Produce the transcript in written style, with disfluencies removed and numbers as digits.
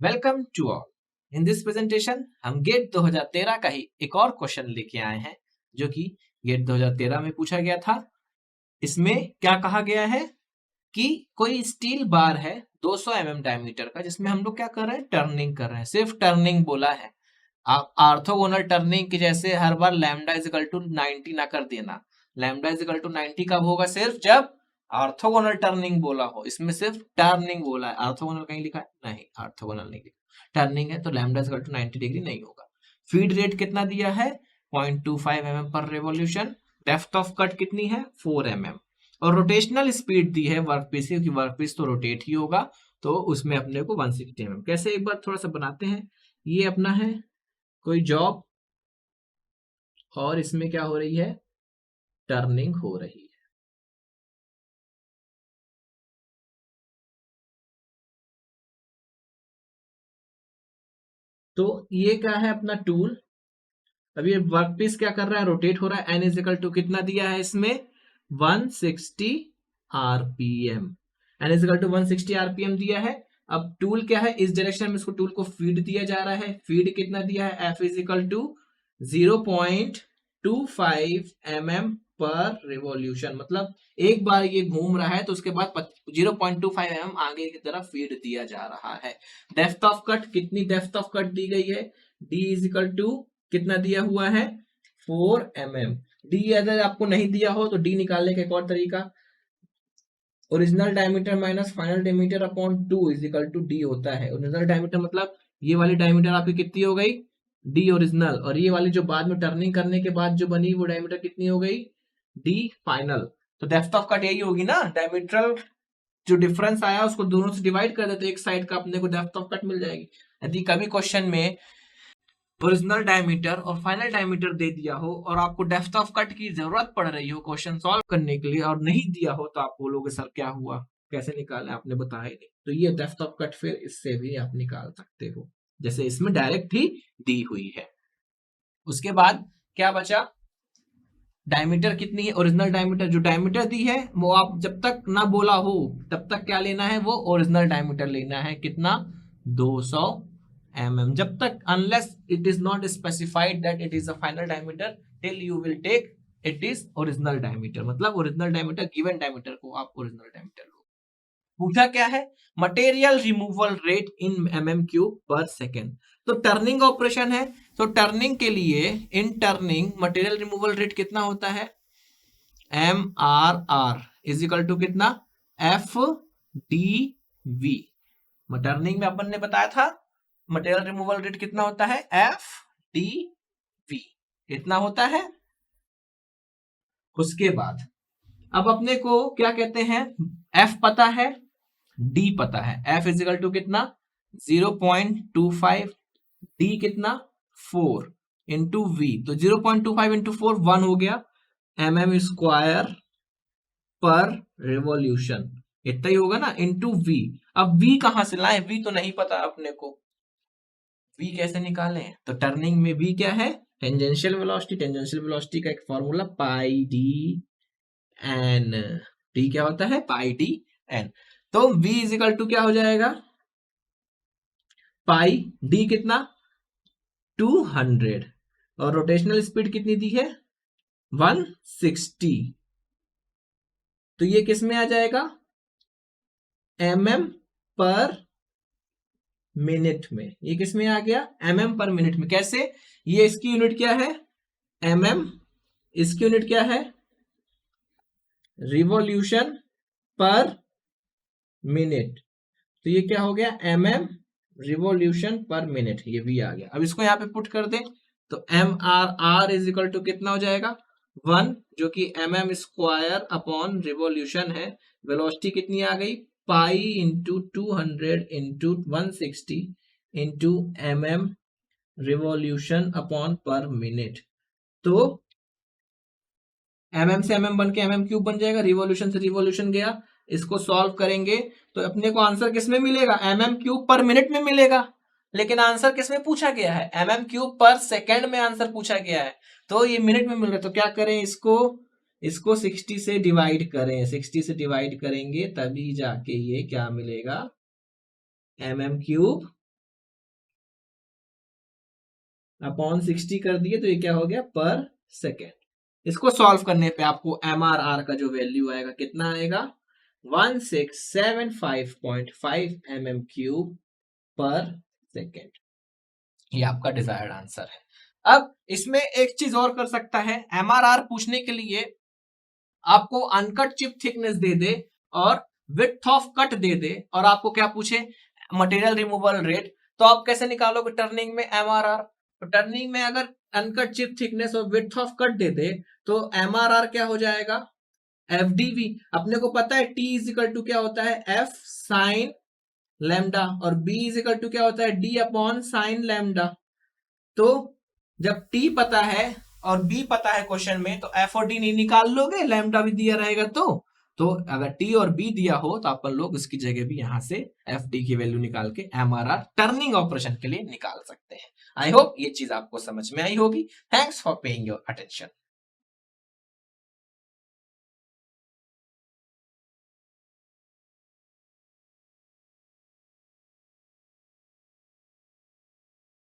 Welcome to all. In this presentation हम GATE 2013 का ही एक और क्वेश्चन लेके आए हैं जो कि गेट 2013 में पूछा गया था। इसमें क्या कहा गया है कि कोई स्टील बार है 200 mm डायमीटर का, जिसमें हम लोग क्या कर रहे हैं, टर्निंग कर रहे हैं। सिर्फ टर्निंग बोला है। आप ऑर्थोगोनल टर्निंग की जैसे हर बार लैम्डा इज इक्वल टू 90 ना कर देना। लैम्डा इज इक्वल टू 90 कब होगा? सिर्फ जब ऑर्थोगोनल टर्निंग बोला हो। इसमें सिर्फ टर्निंग बोला है, ऑर्थोगोनल कहीं लिखा है? नहीं, ऑर्थोगोनल नहीं लिखा। टर्निंग है तो lambda is equal to 90 degree नहीं होगा। फीड रेट कितना दिया है? 0.25 mm पर रेवोल्यूशन। डेप्थ ऑफ कट कितनी है? 4 mm। और रोटेशनल स्पीड दी है वर्कपीस की, क्योंकि वर्कपीस तो रोटेट ही होगा, तो उसमें अपने को 160 mm। कैसे, एक बार थोड़ा सा बनाते हैं। ये अपना है कोई जॉब और इसमें क्या हो रही है? टर्निंग हो रही है। तो ये क्या है? अपना टूल। अब ये वर्कपीस क्या कर रहा है? रोटेट हो रहा है। एन इज इक्वल टू कितना दिया है इसमें? 160 RPM. N is equal to 160 RPM दिया है। अब टूल क्या है? इस डायरेक्शन में इसको टूल को फीड दिया जा रहा है। फीड कितना दिया है? F is equal to 0.25 mm per revolution. मतलब एक बार ये घूम रहा है तो उसके बाद 0.25 mm आगे की तरफ फीड दिया जा रहा है। डेप्थ ऑफ कट कितनी? डेप्थ ऑफ कट दी गई है d इज इक्वल टू कितना दिया हुआ है? 4 mm। d अगर आपको नहीं दिया हो तो d निकालने का एक और तरीका, original diameter minus final diameter upon 2 is equal to d होता है। ओरिजिनल डायमीटर मतलब ये वाली डायमीटर आपकी कितनी हो गई? d original. और ये वाली जो बाद में टर्निंग करने के बाद जो बनी वो डायमीटर कितनी हो गई? d final. तो डेप्थ ऑफ कट यही होगी ना। डायमीटर जो डिफरेंस आया उसको दोनों से डिवाइड कर देते, एक साइड का अपने को डेप्थ ऑफ कट मिल जाएगी। यदि कभी क्वेश्चन में ओरिजिनल डायमीटर और फाइनल डायमीटर दे दिया हो और आपको डेप्थ ऑफ कट की जरूरत पड़ रही हो क्वेश्चन सॉल्व करने के लिए और नहीं दिया हो, तो आप बोलोगे सर क्या हुआ, कैसे निकाले, आपने बताया ही नहीं। तो ये डेप्थ ऑफ कट फिर इससे भी आप निकाल सकते हो, जैसे इसमें डायरेक्ट ही दी हुई है। उसके बाद क्या बचा? डायमीटर कितनी है? ओरिजिनल डायमीटर जो डायमीटर दी है वो आप जब तक ना बोला हो तब तक क्या लेना है? वो ओरिजिनल डायमीटर लेना है। कितना? 200 mm। जब तक unless it is not specified that it is a final diameter, till you will take it is original diameter. मतलब ओरिजिनल डायमीटर, गिवन डायमीटर को आप ओरिजिनल डायमीटर लो। पूछा क्या है? Material removal rate in mm cube per second. तो turning operation है, तो टर्निंग के लिए in turning material removal rate कितना होता है? MRR इज इक्वल टू कितना? FDV। टर्निंग में अपन ने बताया था मटेरियल रिमूवल रेट कितना होता है? FDV इतना होता है। उसके बाद अब अपने को क्या कहते हैं? F पता है, D पता है। F इज इक्वल टू कितना? 0.25। D कितना? 4 इंटू V। तो 0.25 इंटू 4 1 हो गया mm स्क्वायर पर रेवोल्यूशन। इतना ही होगा ना, इंटू V। अब V कहां से लाए? V तो नहीं पता अपने को, V कैसे निकालें? तो टर्निंग में V क्या है? Tangential velocity. टेंजेंशियल वेलोसिटी का एक फॉर्मूला पाई डी एन। डी क्या होता है? पाई डी एन। तो V इज इक्वल टू क्या हो जाएगा? पाई डी कितना? 200। और रोटेशनल स्पीड कितनी दी है? 160। तो ये किस में आ जाएगा? mm पर मिनट में। ये किस में आ गया? mm पर मिनट में। कैसे? ये इसकी यूनिट क्या है? mm। इसकी यूनिट क्या है? रिवॉल्यूशन पर मिनट। तो ये क्या हो गया? mm रिवॉल्यूशन पर मिनट। ये भी आ गया। अब इसको यहाँ पे पुट कर दें तो MRR इज इक्वल टू कितना हो जाएगा? 1, जो कि mm स्क्वायर अपॉन रिवॉल्यूशन है। वेलोसिटी कितनी आ गई? Pi into 200 into 160 into mm revolution upon पर मिनट। तो mm से mm बन के mm क्यूब बन जाएगा, रिवॉल्यूशन से रिवॉल्यूशन गया। इसको सॉल्व करेंगे तो अपने को आंसर किस में मिलेगा? mm क्यूब पर मिनट में मिलेगा। लेकिन आंसर किस में पूछा गया है? mm क्यूब पर सेकेंड में आंसर पूछा गया है, तो ये मिनट में मिल रहा है। तो क्या करें? इसको 60 से डिवाइड करें। 60 से डिवाइड करेंगे तभी जाके ये क्या मिलेगा? mm क्यूब अपॉन 60 कर दिए तो ये क्या हो गया पर सेकेंड। इसको सॉल्व करने पे आपको MRR का जो वैल्यू आएगा कितना आएगा 1675.5 mm³ पर सेकेंड। ये आपका डिजायर्ड आंसर है। अब इसमें एक चीज और कर सकता है, MRR पूछने के लिए आपको अनकट चिप थिकनेस दे दे और विड्थ ऑफ कट दे दे और आपको क्या पूछे मटेरियल रिमूवल रेट, तो आप कैसे निकालोगे टर्निंग में MRR? तो टर्निंग में अगर अनकट चिप थिकनेस और विड्थ ऑफ कट दे दे तो MRR क्या हो जाएगा FDV। अपने को पता है T इज इक्वल टू क्या होता है F साइन लैम्डा और B इज इक्वल टू क्या होता है D अपॉन साइन लैम्डा। तो जब T पता है और B पता है क्वेश्चन में तो F और D नहीं निकाल लोगे, लैम्डा भी दिया रहेगा तो अगर T और B दिया हो तो अपन लोग उसकी जगह भी यहां से FD की वैल्यू निकाल के MRR टर्निंग ऑपरेशन के लिए निकाल सकते हैं। आई होप ये चीज आपको समझ में आई होगी। Thanks for paying your attention.